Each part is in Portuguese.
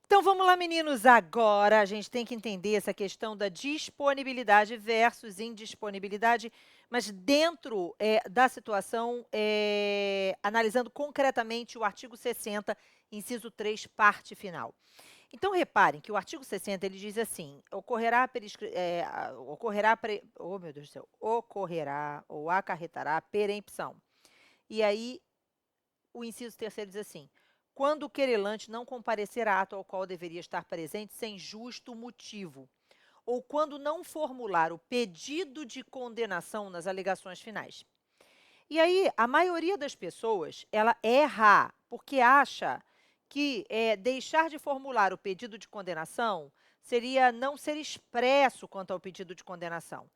Então vamos lá, meninos. Agora a gente tem que entender essa questão da disponibilidade versus indisponibilidade, mas dentro da situação, analisando concretamente o artigo 60, inciso 3, parte final. Então, reparem que o artigo 60 ele diz assim: oh, meu Deus do céu, ocorrerá ou acarretará perempção. E aí o inciso terceiro diz assim: quando o querelante não comparecer a ato ao qual deveria estar presente sem justo motivo, ou quando não formular o pedido de condenação nas alegações finais. E aí, a maioria das pessoas, ela erra, porque acha que deixar de formular o pedido de condenação seria não ser expresso quanto ao pedido de condenação.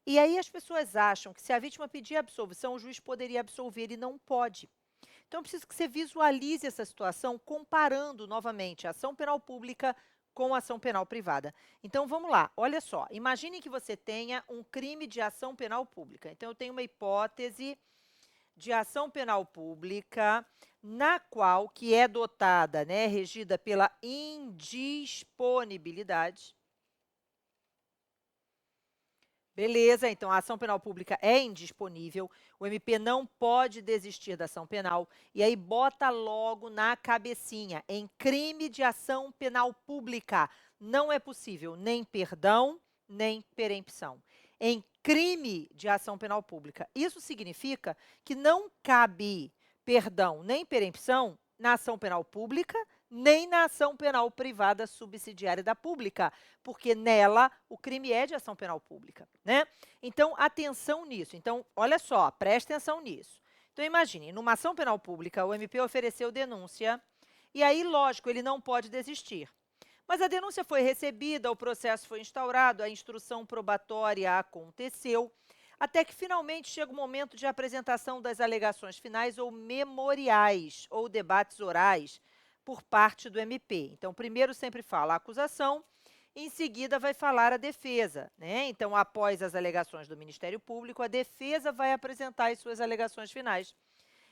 E aí as pessoas acham que se a vítima pedir absolvição, o juiz poderia absolver e não pode. Então, eu preciso que você visualize essa situação comparando novamente a ação penal pública com a ação penal privada. Então, vamos lá. Olha só, imagine que você tenha um crime de ação penal pública. Então, eu tenho uma hipótese de ação penal pública na qual que é dotada, né, regida pela indisponibilidade. Beleza, então a ação penal pública é indisponível, o MP não pode desistir da ação penal, e aí bota logo na cabecinha, em crime de ação penal pública, não é possível nem perdão, nem perempção. Em crime de ação penal pública, isso significa que não cabe perdão nem perempção na ação penal pública, nem na ação penal privada subsidiária da pública, porque nela o crime é de ação penal pública, né? Então, atenção nisso. Então, olha só, preste atenção nisso. Então, imagine, numa ação penal pública, o MP ofereceu denúncia, e aí, lógico, ele não pode desistir. Mas a denúncia foi recebida, o processo foi instaurado, a instrução probatória aconteceu, até que finalmente chega o momento de apresentação das alegações finais ou memoriais, ou debates orais, por parte do MP. Então, primeiro sempre fala a acusação, em seguida vai falar a defesa, né? Então, após as alegações do Ministério Público, a defesa vai apresentar as suas alegações finais.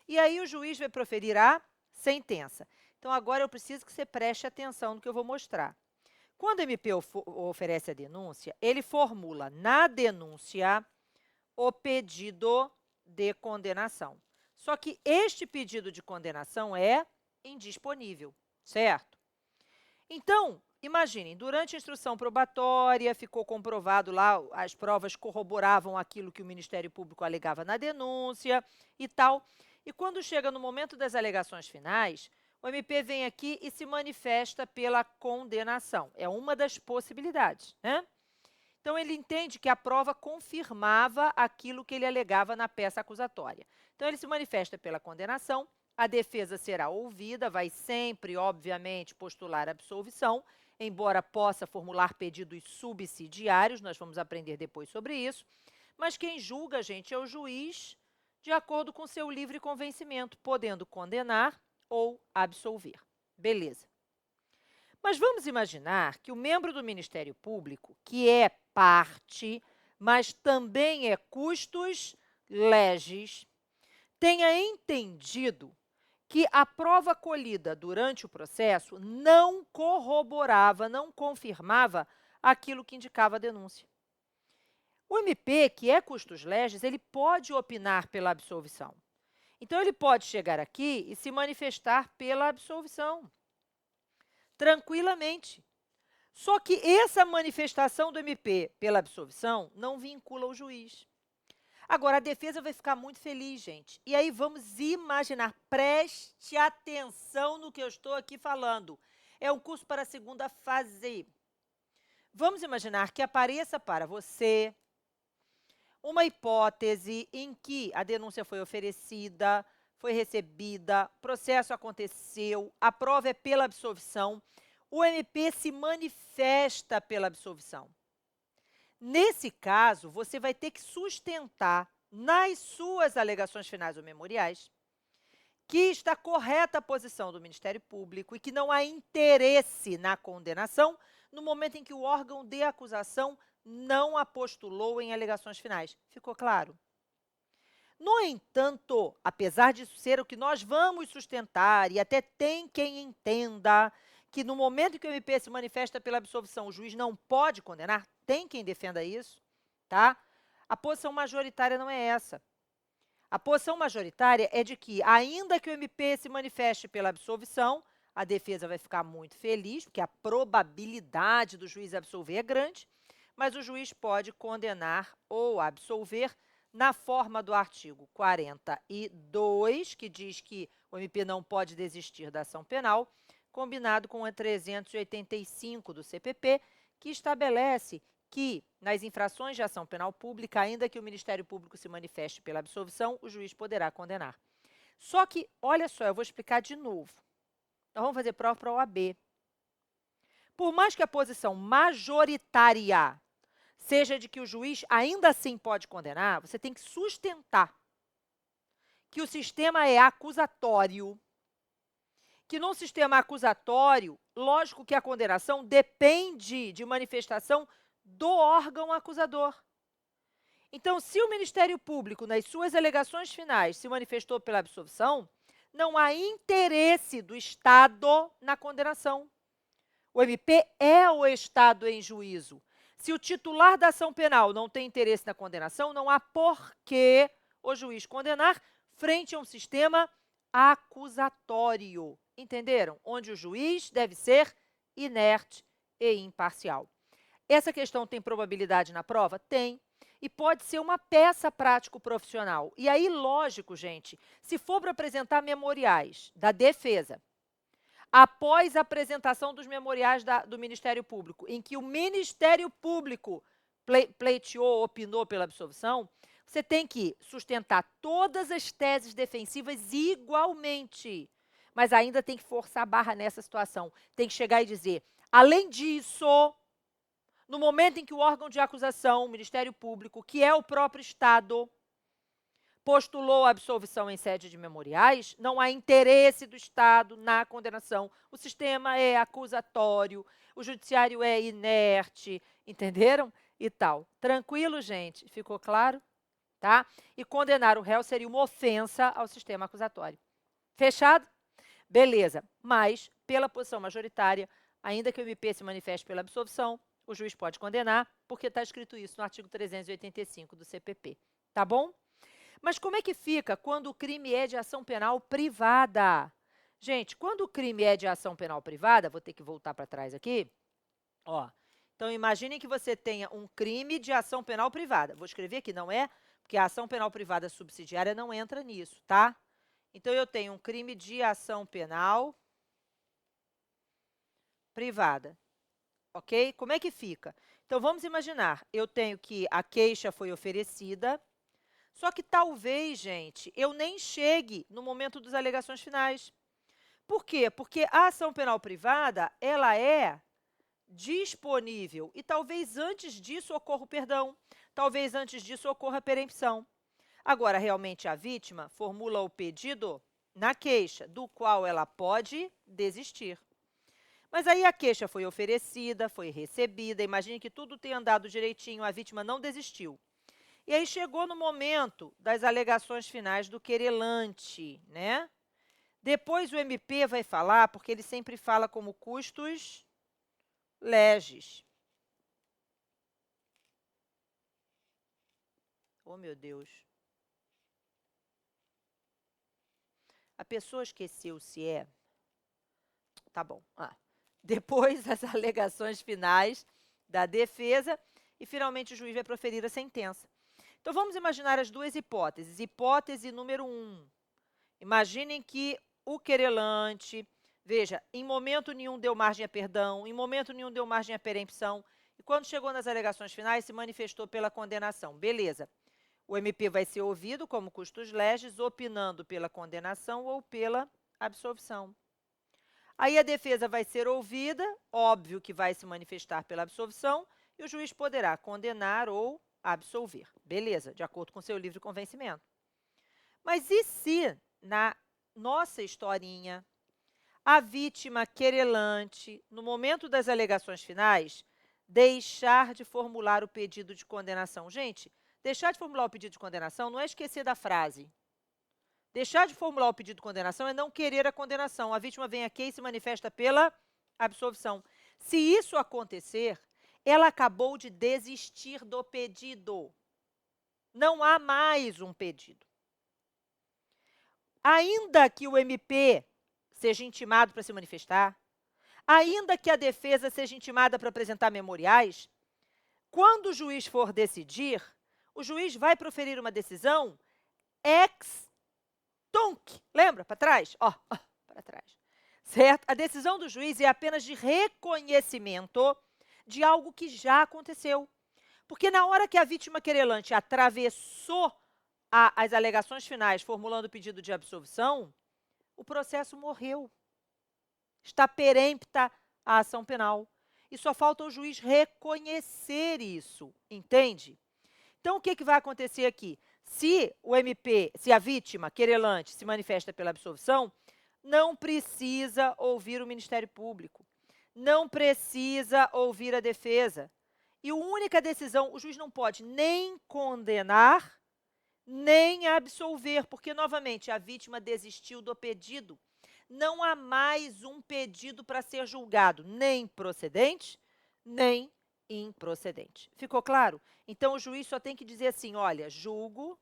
E aí o juiz vai proferir a sentença. Então, agora eu preciso que você preste atenção no que eu vou mostrar. Quando o MP oferece a denúncia, ele formula na denúncia o pedido de condenação. Só que este pedido de condenação é indisponível, certo? Então, imaginem, durante a instrução probatória, ficou comprovado lá, as provas corroboravam aquilo que o Ministério Público alegava na denúncia e tal. E quando chega no momento das alegações finais, o MP vem aqui e se manifesta pela condenação. É uma das possibilidades, né? Então, ele entende que a prova confirmava aquilo que ele alegava na peça acusatória. Então, ele se manifesta pela condenação, a defesa será ouvida, vai sempre, obviamente, postular absolvição, embora possa formular pedidos subsidiários, nós vamos aprender depois sobre isso, mas quem julga, gente, é o juiz, de acordo com seu livre convencimento, podendo condenar ou absolver. Beleza. Mas vamos imaginar que o membro do Ministério Público, que é parte, mas também é custos legis, tenha entendido que a prova colhida durante o processo não corroborava, não confirmava aquilo que indicava a denúncia. O MP, que é custos legis, ele pode opinar pela absolvição. Então, ele pode chegar aqui e se manifestar pela absolvição, tranquilamente. Só que essa manifestação do MP pela absolvição não vincula o juiz. Agora, a defesa vai ficar muito feliz, gente. E aí vamos imaginar, preste atenção no que eu estou aqui falando. É um curso para a segunda fase. Vamos imaginar que apareça para você uma hipótese em que a denúncia foi oferecida, foi recebida, processo aconteceu, a prova é pela absolvição, o MP se manifesta pela absolvição. Nesse caso, você vai ter que sustentar nas suas alegações finais ou memoriais que está correta a posição do Ministério Público e que não há interesse na condenação no momento em que o órgão de acusação não a postulou em alegações finais. Ficou claro? No entanto, apesar disso ser o que nós vamos sustentar, e até tem quem entenda que no momento em que o MP se manifesta pela absolvição, o juiz não pode condenar? Tem quem defenda isso, tá? A posição majoritária não é essa. A posição majoritária é de que, ainda que o MP se manifeste pela absolvição, a defesa vai ficar muito feliz, porque a probabilidade do juiz absolver é grande, mas o juiz pode condenar ou absolver na forma do artigo 42, que diz que o MP não pode desistir da ação penal, combinado com a 385 do CPP, que estabelece que, nas infrações de ação penal pública, ainda que o Ministério Público se manifeste pela absolvição, o juiz poderá condenar. Só que, olha só, eu vou explicar de novo. Nós vamos fazer prova para a OAB. Por mais que a posição majoritária seja de que o juiz ainda assim pode condenar, você tem que sustentar que o sistema é acusatório. Que num sistema acusatório, lógico que a condenação depende de manifestação do órgão acusador. Então, se o Ministério Público, nas suas alegações finais, se manifestou pela absolvição, não há interesse do Estado na condenação. O MP é o Estado em juízo. Se o titular da ação penal não tem interesse na condenação, não há por que o juiz condenar frente a um sistema acusatório. Entenderam? Onde o juiz deve ser inerte e imparcial. Essa questão tem probabilidade na prova? Tem. E pode ser uma peça prático-profissional. E aí, lógico, gente, se for para apresentar memoriais da defesa, após a apresentação dos memoriais do Ministério Público, em que o Ministério Público pleiteou, opinou pela absolvição, você tem que sustentar todas as teses defensivas igualmente. Mas ainda tem que forçar a barra nessa situação. Tem que chegar e dizer, além disso, no momento em que o órgão de acusação, o Ministério Público, que é o próprio Estado, postulou a absolvição em sede de memoriais, não há interesse do Estado na condenação. O sistema é acusatório, o judiciário é inerte, entenderam? E tal. Tranquilo, gente? Ficou claro? Tá? E condenar o réu seria uma ofensa ao sistema acusatório. Fechado? Beleza. Mas, pela posição majoritária, ainda que o MP se manifeste pela absolvição, o juiz pode condenar, porque está escrito isso no artigo 385 do CPP. Tá bom? Mas como é que fica quando o crime é de ação penal privada? Gente, quando o crime é de ação penal privada, vou ter que voltar para trás aqui. Ó, então, imaginem que você tenha um crime de ação penal privada. Vou escrever aqui, não é? Porque a ação penal privada subsidiária não entra nisso, tá? Então, eu tenho um crime de ação penal privada. Ok? Como é que fica? Então, vamos imaginar, eu tenho que a queixa foi oferecida, só que talvez, gente, eu nem chegue no momento das alegações finais. Por quê? Porque a ação penal privada, ela é disponível e talvez antes disso ocorra o perdão, talvez antes disso ocorra a perempção. Agora, realmente, a vítima formula o pedido na queixa, do qual ela pode desistir. Mas aí a queixa foi oferecida, foi recebida, imagine que tudo tenha andado direitinho, a vítima não desistiu. E aí chegou no momento das alegações finais do querelante, né? Depois o MP vai falar, porque ele sempre fala como custos legis. Oh, meu Deus. A pessoa esqueceu se é... Tá bom. Depois as alegações finais da defesa e, finalmente, o juiz vai proferir a sentença. Então, vamos imaginar as duas hipóteses. Hipótese número 1. Imaginem que o querelante, veja, em momento nenhum deu margem a perdão, em momento nenhum deu margem a perempção, e quando chegou nas alegações finais, se manifestou pela condenação. Beleza. O MP vai ser ouvido como custos legis, opinando pela condenação ou pela absolvição. Aí a defesa vai ser ouvida, óbvio que vai se manifestar pela absolvição, e o juiz poderá condenar ou absolver. Beleza, de acordo com seu livre convencimento. Mas e se, na nossa historinha, a vítima querelante, no momento das alegações finais, deixar de formular o pedido de condenação? Gente, deixar de formular o pedido de condenação não é esquecer da frase. Deixar de formular o pedido de condenação é não querer a condenação. A vítima vem aqui e se manifesta pela absolvição. Se isso acontecer, ela acabou de desistir do pedido. Não há mais um pedido. Ainda que o MP seja intimado para se manifestar, ainda que a defesa seja intimada para apresentar memoriais, quando o juiz for decidir, o juiz vai proferir uma decisão ex tunc. Lembra? Para trás? Ó, para trás. Certo? A decisão do juiz é apenas de reconhecimento de algo que já aconteceu. Porque na hora que a vítima querelante atravessou as alegações finais formulando o pedido de absolvição, o processo morreu. Está perempta a ação penal. E só falta o juiz reconhecer isso, entende? Então, o que vai acontecer aqui? Se o MP, se a vítima querelante se manifesta pela absolvição, não precisa ouvir o Ministério Público, não precisa ouvir a defesa. E a única decisão, o juiz não pode nem condenar, nem absolver, porque, novamente, a vítima desistiu do pedido. Não há mais um pedido para ser julgado, nem procedente, nem improcedente. Ficou claro? Então, o juiz só tem que dizer assim, olha, julgo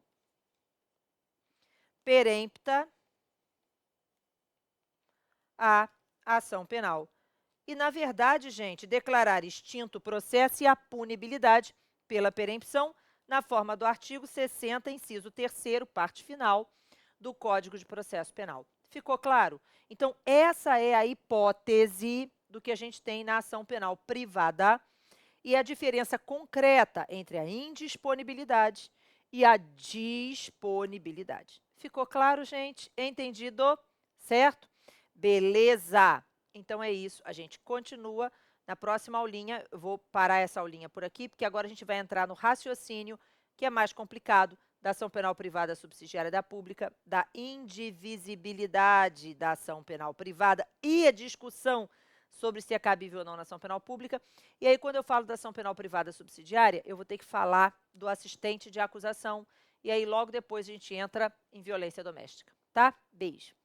perempta a ação penal. E, na verdade, gente, declarar extinto o processo e a punibilidade pela perempção na forma do artigo 60, inciso 3º, parte final do Código de Processo Penal. Ficou claro? Então, essa é a hipótese do que a gente tem na ação penal privada e a diferença concreta entre a indisponibilidade e a disponibilidade. Ficou claro, gente? Entendido? Certo? Beleza! Então, é isso. A gente continua na próxima aulinha. Eu vou parar essa aulinha por aqui, porque agora a gente vai entrar no raciocínio, que é mais complicado, da ação penal privada subsidiária da pública, da indivisibilidade da ação penal privada e a discussão sobre se é cabível ou não na ação penal pública. E aí, quando eu falo da ação penal privada subsidiária, eu vou ter que falar do assistente de acusação. E aí, logo depois, a gente entra em violência doméstica, tá? Beijo!